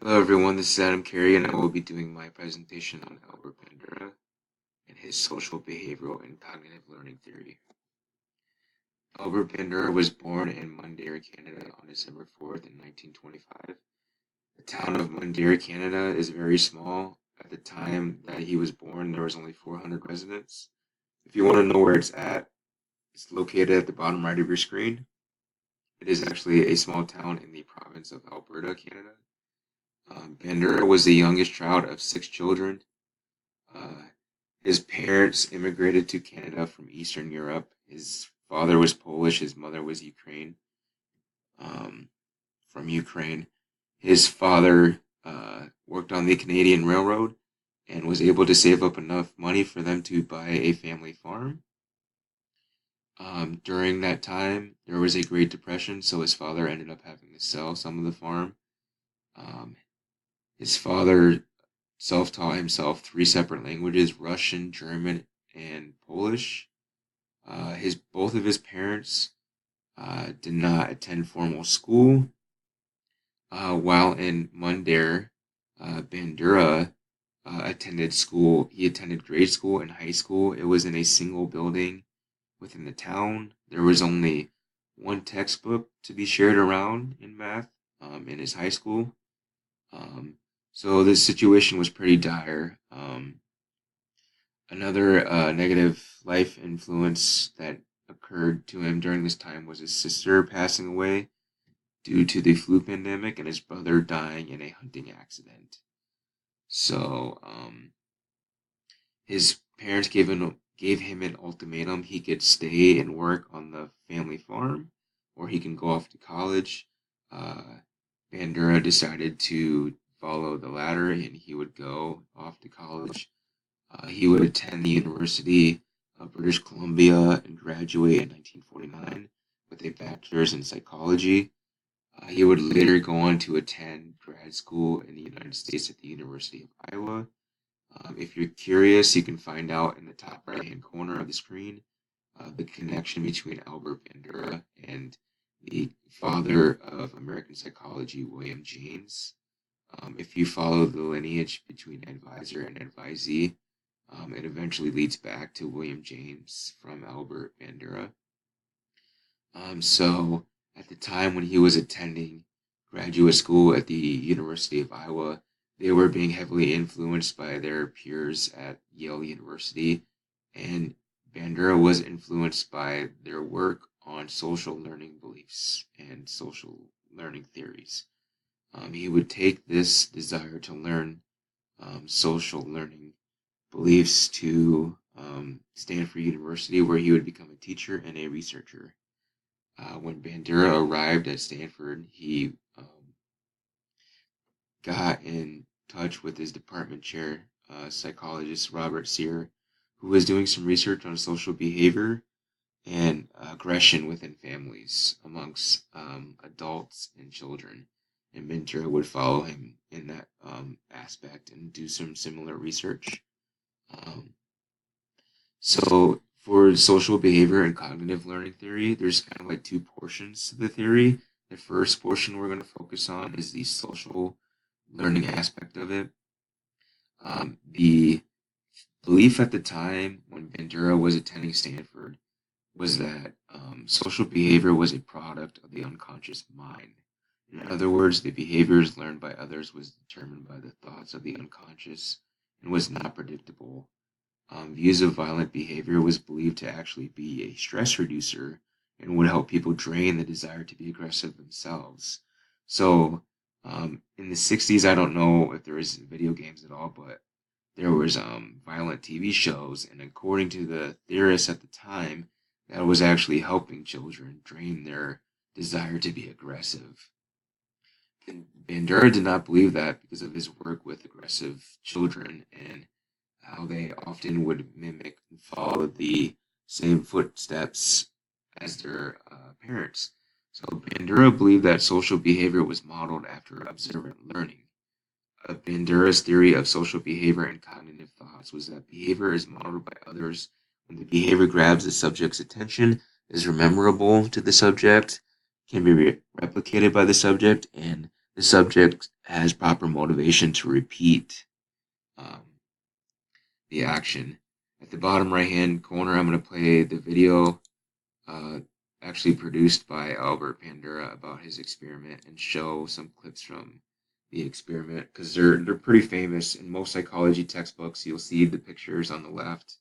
Hello everyone, this is Adam Carey and I will be doing my presentation on Albert Bandura and his social behavioral and cognitive learning theory. Albert Bandura was born in Bandura, Canada on December 4th in 1925. The town of Bandura, Canada is very small. At the time that he was born, there was only 400 residents. If you want to know where it's located at the bottom right of your screen. It is actually a small town in the province of Alberta, Canada. Bandura was the youngest child of 6 children. Uh, his parents immigrated to Canada from Eastern Europe. His father was Polish, his mother was um, from Ukraine. His father worked on the Canadian Railroad and was able to save up enough money for them to buy a family farm. During that time, there was a Great Depression, so his father ended up having to sell some of the farm. Um, his father self-taught himself 3 separate languages: Russian, German, and Polish. His both of his parents did not attend formal school. While in Mundare, Bandura attended school. He attended grade school and high school. It was in a single building within the town. There was only one textbook to be shared around in math in his high school. So this situation was pretty dire. Another negative life influence that occurred to him during this time was his sister passing away due to the flu pandemic and his brother dying in a hunting accident. So his parents gave him an ultimatum. He could stay and work on the family farm, or he can go off to college. Bandura decided to follow the latter, and he would go off to college. He would attend the University of British Columbia and graduate in 1949 with a bachelor's in psychology. He would later go on to attend grad school in the United States at the University of Iowa. If you're curious, you can find out in the top right-hand corner of the screen the connection between Albert Bandura and the father of American psychology, William James. If you follow the lineage between advisor and advisee, it eventually leads back to William James from Albert Bandura. So at the time when he was attending graduate school at the University of Iowa, they were being heavily influenced by their peers at Yale University, and Bandura was influenced by their work on social learning beliefs and social learning theories. He would take this desire to learn social learning beliefs to Stanford University, where he would become a teacher and a researcher. When Bandura arrived at Stanford, he got in touch with his department chair, psychologist Robert Sear, who was doing some research on social behavior and aggression within families amongst adults and children. And Bandura would follow him in that aspect and do some similar research. Um, so for social behavior and cognitive learning theory, there's kind of like two portions to the theory. The first portion we're going to focus on is the social learning aspect of it. The belief at the time when Bandura was attending Stanford was that social behavior was a product of the unconscious mind. In other words, the behaviors learned by others was determined by the thoughts of the unconscious and was not predictable. Views of violent behavior was believed to actually be a stress reducer and would help people drain the desire to be aggressive themselves. So, in the 60s, I don't know if there was video games at all, but there was violent TV shows, and according to the theorists at the time, that was actually helping children drain their desire to be aggressive. And Bandura did not believe that because of his work with aggressive children and how they often would mimic and follow the same footsteps as their parents. So Bandura believed that social behavior was modeled after observant learning. Bandura's theory of social behavior and cognitive thoughts was that behavior is modeled by others when the behavior grabs the subject's attention, is memorable to the subject, can be replicated by the subject, and the subject has proper motivation to repeat um, the action. At the bottom right hand corner, I'm going to play the video uh, actually produced by Albert Bandura about his experiment and show some clips from the experiment because they're pretty famous in most psychology textbooks. You'll see the pictures on the left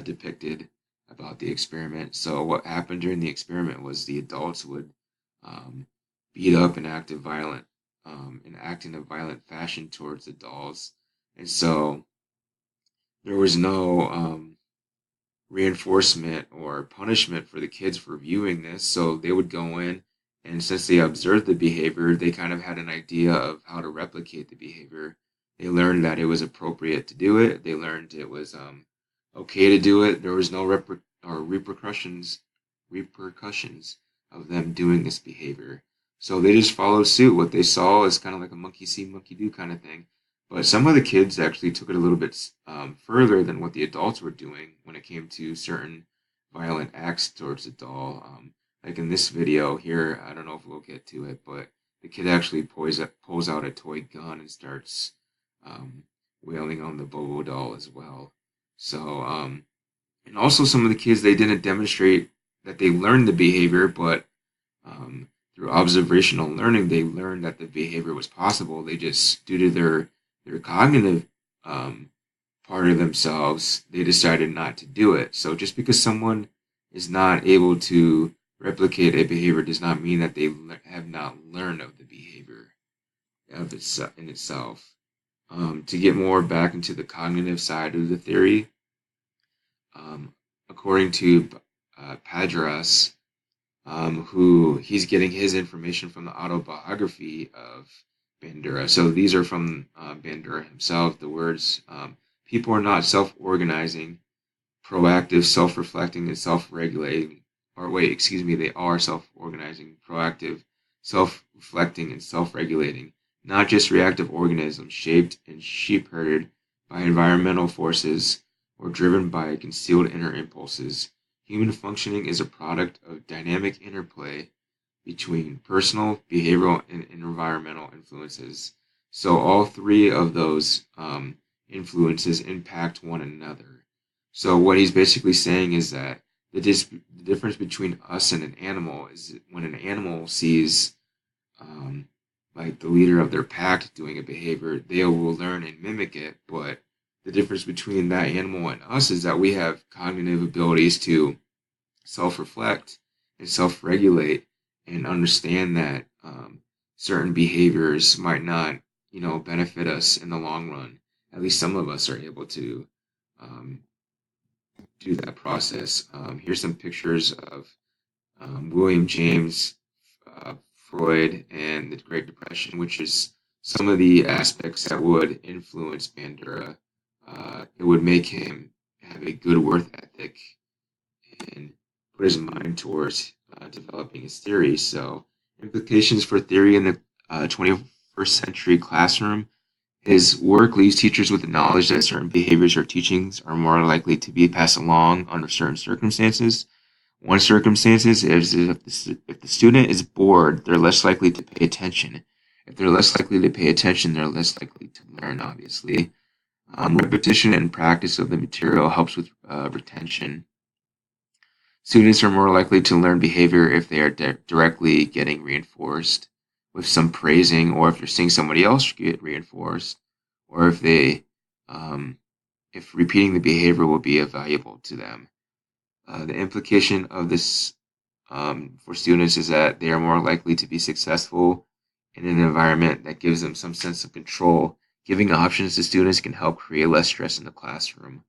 depicted about the experiment. So what happened during the experiment was the adults would um, beat up and act in a violent fashion towards the dolls, and so there was no reinforcement or punishment for the kids for viewing this. So they would go in, and since they observed the behavior, they kind of had an idea of how to replicate the behavior. They learned that it was appropriate to do it. They learned it was okay to do it. There was no repercussions of them doing this behavior. So they just followed suit. What they saw is kind of like a monkey see, monkey do kind of thing. But some of the kids actually took it a little bit further than what the adults were doing when it came to certain violent acts towards the doll. Like in this video here, I don't know if we'll get to it, but the kid actually pulls out a toy gun and starts um, wailing on the Bobo doll as well. So, and also some of the kids, they didn't demonstrate that they learned the behavior, but through observational learning, they learned that the behavior was possible. They just, due to their cognitive part of themselves, they decided not to do it. So just because someone is not able to replicate a behavior does not mean that they have not learned of the behavior in itself. To get more back into the cognitive side of the theory, um, according to Padras, who he's getting his information from the autobiography of Bandura. So these are from Bandura himself. The words, people are not self-organizing, proactive, self-reflecting, and self-regulating. Or wait, excuse me, they are self-organizing, proactive, self-reflecting, and self-regulating. Not just reactive organisms shaped and sheep-herded by environmental forces or driven by concealed inner impulses. Human functioning is a product of dynamic interplay between personal, behavioral, and environmental influences. So all three of those influences impact one another. So what he's basically saying is that the difference between us and an animal is when an animal sees like the leader of their pack doing a behavior, they will learn and mimic it. But the difference between that animal and us is that we have cognitive abilities to self-reflect and self-regulate and understand that certain behaviors might not, benefit us in the long run. At least some of us are able to um, do that process. Here's some pictures of William James, Freud, and the Great Depression, which is some of the aspects that would influence Bandura. It would make him have a good work ethic and put his mind towards developing his theory. So, implications for theory in the 21st century classroom. His work leaves teachers with the knowledge that certain behaviors or teachings are more likely to be passed along under certain circumstances. One circumstance is if the student is bored, they're less likely to pay attention. If they're less likely to pay attention, they're less likely to learn, obviously. Repetition and practice of the material helps with retention. Students are more likely to learn behavior if they are directly getting reinforced with some praising, or if they're seeing somebody else get reinforced, or if repeating the behavior will be valuable to them. The implication of this for students is that they are more likely to be successful in an environment that gives them some sense of control. Giving options to students can help create less stress in the classroom.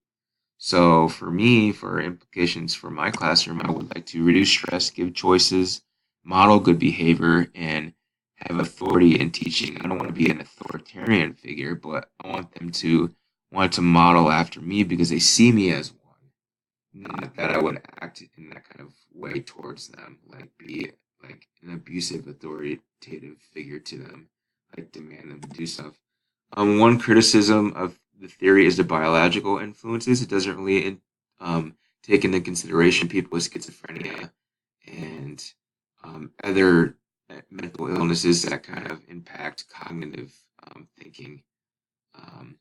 So for me, for implications for my classroom, I would like to reduce stress, give choices, model good behavior, and have authority in teaching. I don't want to be an authoritarian figure, but I want them to want to model after me because they see me as one. Not that I would act in that kind of way towards them, like be like an abusive, authoritative figure to them, like demand them to do stuff. One criticism of the theory is the biological influences. It doesn't really take into consideration people with schizophrenia and other mental illnesses that kind of impact cognitive thinking. Um,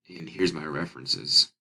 and here's my references.